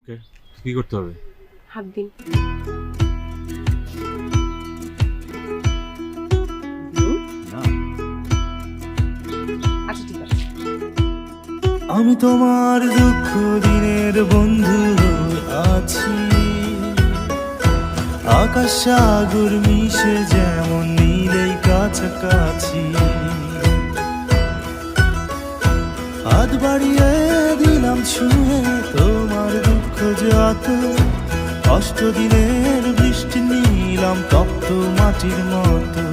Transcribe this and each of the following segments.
ওকে, কি করতে হবে? হাত দিন। না, আচ্ছা ঠিক আছে। আমি তোমার দুঃখ দিনের বন্ধু হয়ে আছি, আকাশ সাগর মিশে যেমন নীলেই কাছাকাছি। হাত বাড়িয়ে দিলাম ছুঁয়ে তোমার দুঃখ যত, কষ্ট দিনের বৃষ্টি নিলাম তপ্ত মাটির মতো।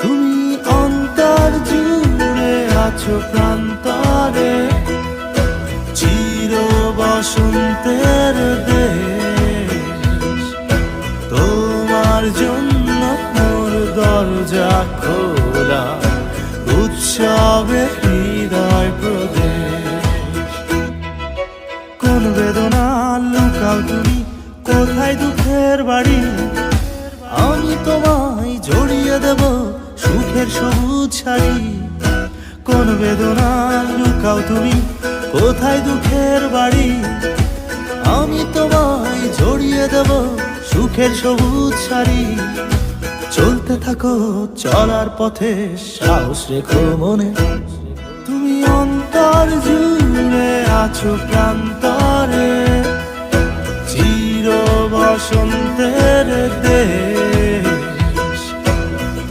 তুমি অন্তর জুড়ে আছো প্রান্তরে, চির বসন্তের দেশ। তোমার জন্য মোর দরজা খোলা, উৎসবে হৃদয় প্রদেশ। কোন বেদনা লুকাও তুমি, কোথায় দুঃখের বাড়ি? আমি তোমায় জড়িয়ে দেব সুখের সবুজ শাড়ি। কোন বেদনা লুকাও তুমি, কোথায় দুঃখের বাড়ি? আমি তোমায় জড়িয়ে দেব সুখের সবুজ শাড়ি। চলতে থাকো চলার পথে, সাহস রেখো মনে। তুমি অন্তর জুড়ে আছো প্রান্তরে, চির বসন্তের দেশ।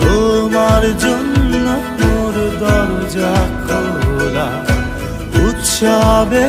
তোমার জন্য মোর দরজা খোলা, উৎসবে